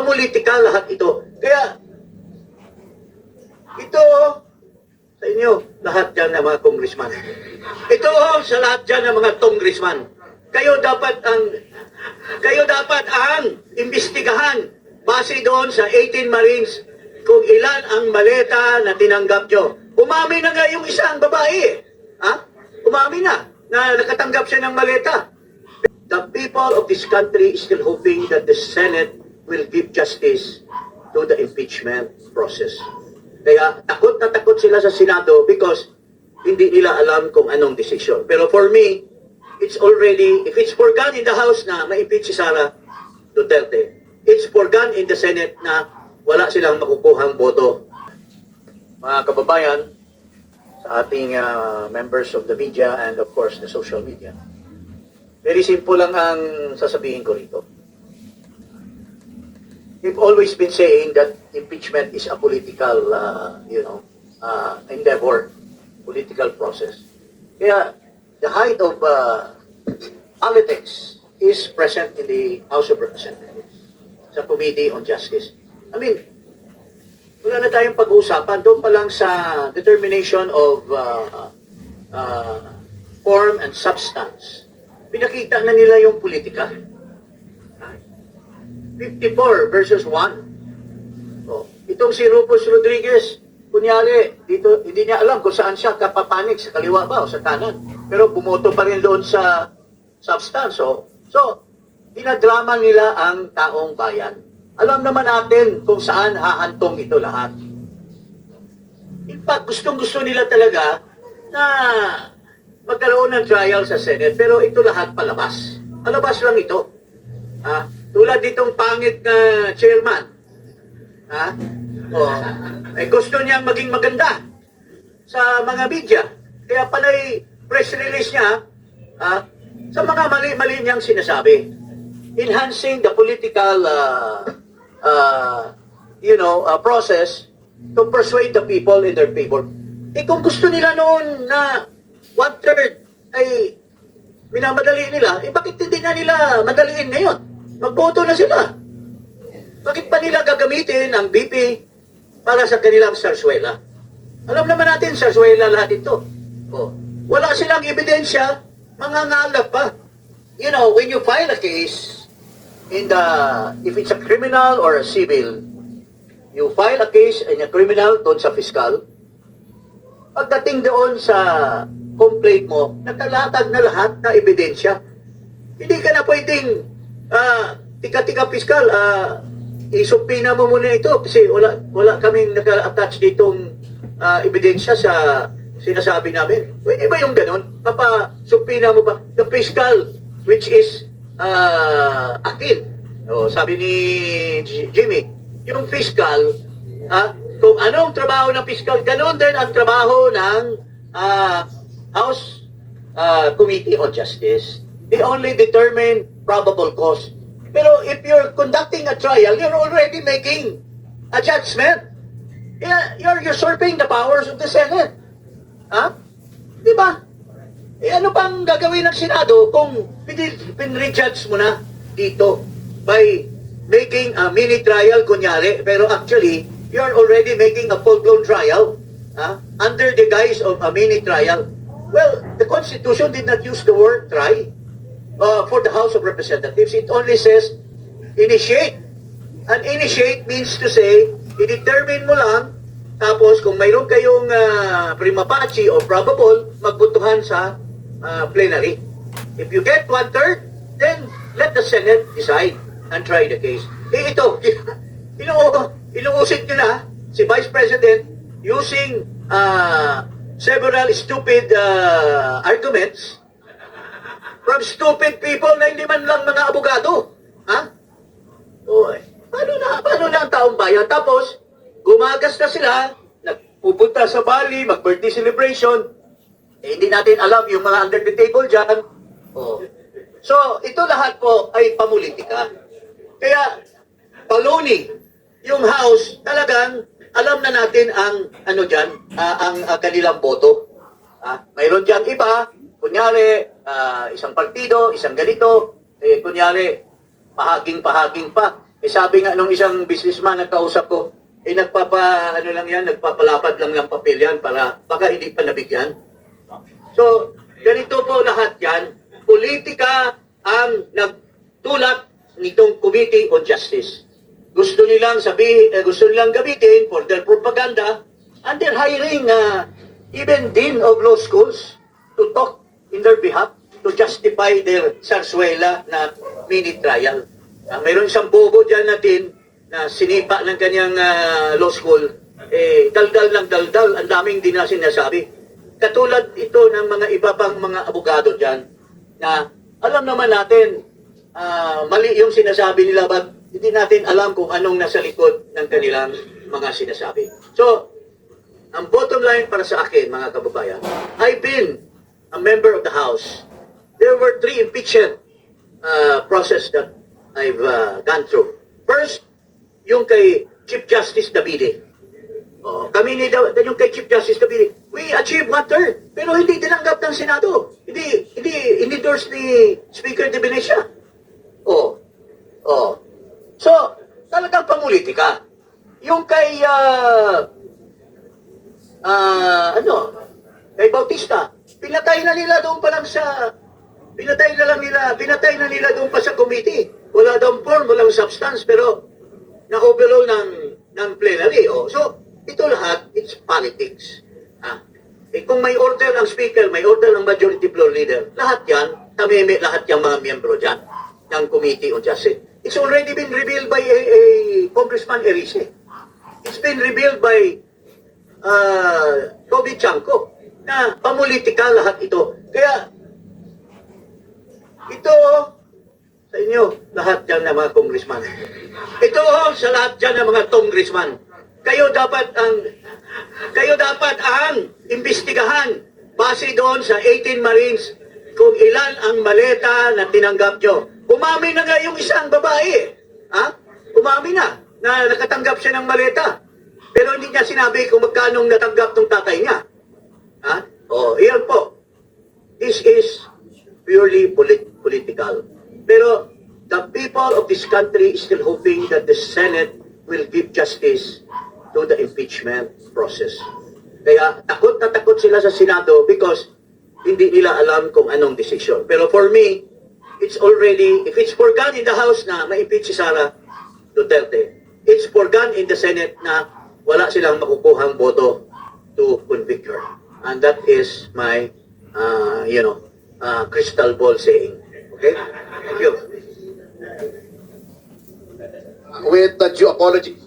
pamulitika lahat ito. Kaya, ito, sa inyo, lahat dyan ng mga congressman. Ito, sa lahat dyan ng mga congressman. Kayo dapat ang imbestigahan base doon sa 18 Marines kung ilan ang maleta na tinanggap nyo. Umami na nga yung isang babae. Ha? Umami na nakatanggap siya ng maleta. The people of this country is still hoping that the Senate will give justice to the impeachment process. Kaya takot na takot sila sa Senado because hindi nila alam kung anong decision. Pero for me, it's already, if it's forgone in the House na ma-impeach si Sara Duterte, it's forgone in the Senate na wala silang makukuhang boto. Mga kababayan, sa ating members of the media and of course the social media, very simple lang ang sasabihin ko rito. We've always been saying that impeachment is a political, endeavor, political process. Kaya the height of politics is present in the House of Representatives, sa Committee on Justice. I mean, wala na tayong pag-uusapan. Doon pa lang sa determination of form and substance, pinakita na nila yung politika. 54 versus 1. So, itong si Rufus Rodriguez, kunyari, dito, hindi niya alam kung saan siya kapapanik, sa kaliwa ba o sa kanan. Pero bumoto pa rin doon sa substance. So, dinadrama nila ang taong bayan. Alam naman natin kung saan hahantong ito lahat. In fact, gustong-gusto nila talaga na magkaroon ng trial sa Senate, pero ito lahat palabas. Palabas lang ito. Tulad ditong pangit na chairman. Gusto niyang maging maganda sa mga media. Kaya pala'y press release niya sa mga mali-mali niyang sinasabi. Enhancing the political process to persuade the people in their favor. Kung gusto nila noon na 1/3 ay minamadali nila, bakit hindi na nila madaliin ngayon? Magboto na sila. Bakit pa nila gagamitin ang BP para sa kanilang sarsuela? Alam naman natin, sarsuela lahat ito. Wala silang ebidensya, mangangalap pa. You know, when you file a case, if it's a criminal or a civil, you file a case in a criminal doon sa fiscal, pagdating doon sa complaint mo, nakalatag na lahat na ebidensya. Hindi ka na pwedeng tika-tika fiscal, isupina mo muna ito kasi wala kaming naka-attach ditong ebidensya sa sinasabi namin. Pwede ba yung ganun? Papasupina mo ba? The fiscal, which is akin. Sabi ni Jimmy, yung fiscal, kung anong trabaho ng fiscal, ganun din ang trabaho ng House Committee on Justice. They only determine probable cause. Pero if you're conducting a trial, you're already making a judgment. You're usurping the powers of the Senate. Di ba? Ano pang gagawin ng Senado kung pinrejudge mo na dito by making a mini trial, kunyari, pero actually, you're already making a full-blown trial under the guise of a mini trial. Well, the Constitution did not use the word try for the House of Representatives. It only says initiate. And initiate means to say, i-determine mo lang, tapos kung mayroon kayong prima facie o probable, magbutuhan sa plenary. If you get 1/3, then let the Senate decide and try the case. Ito, inuusit nyo na si Vice President using several stupid arguments from stupid people na hindi man lang mga abogado. Paano na ang taong bayan? Tapos, gumagas na sila, nagpupunta sa Bali, mag-birthday celebration, hindi natin alam yung mga under the table dyan. So, ito lahat po ay pamulitika. Kaya, baloney, yung House, talagang alam na natin ang ang kanilang boto. Mayroon diyang iba, kunyari, isang partido, isang ganito, kunyari, pahaging-pahaging pa. sabi nga nung isang businessman na kausap ko, ano lang yan, nagpapalapad lang ng papel yan para baka hindi pa nabigyan. So, ganito po lahat yan. Politika ang nagtulak nitong Committee on Justice. Gusto nilang gamitin for their propaganda, and they're hiring even dean of law schools to talk in their behalf to justify their sarsuela na mini trial. Mayroon isang bobo dyan natin na sinipa ng kanyang law school, daldal ng daldal, ang daming di na sinasabi. Katulad ito ng mga iba pang mga abogado dyan na alam naman natin mali yung sinasabi nila, but hindi natin alam kung anong nasa likod ng kanilang mga sinasabi. So, ang bottom line para sa akin, mga kababayan, I've been a member of the House. There were 3 impeachment process that I've gone through. First, yung kay Chief Justice Davide. Kami yung kay Chief Justice Davide, we achieved 1/3, pero hindi tinanggap ng Senado. Hindi endorse ni Speaker de Venecia. So, talagang pangulitika. Yung kay kay Bautista, pinatay na nila doon pa sa committee. Wala daw form, walang substance, pero na-overall ng plenary. So, ito lahat, it's politics. Kung may order ang speaker, may order ang majority floor leader, lahat yan, tameme lahat yung mga miyembro dyan ng Committee on Justice. It's already been revealed by a Congressman Erice. It's been revealed by Toby Chanco na pamulitika lahat ito. Kaya, ito sa inyo, lahat dyan ng mga congressman. Ito sa lahat dyan ng mga congressman. Kayo dapat ang imbestigahan base doon sa 18 Marines kung ilan ang maleta na tinanggap nyo. Umami na nga yung isang babae. Umami na nakatanggap siya ng maleta. Pero hindi niya sinabi kung magkano natanggap ng tatay niya. Iyan po. This is purely political. Pero the people of this country is still hoping that the Senate will give justice to the impeachment process. Kaya takot na takot sila sa Senado because hindi nila alam kung anong decision. Pero for me, it's already, if it's forgone in the House na ma-impeach si Sara Duterte, it's forgone in the Senate na wala silang makukuhang boto to convict her. And that is my, crystal ball saying. Okay? Thank you. With the due apology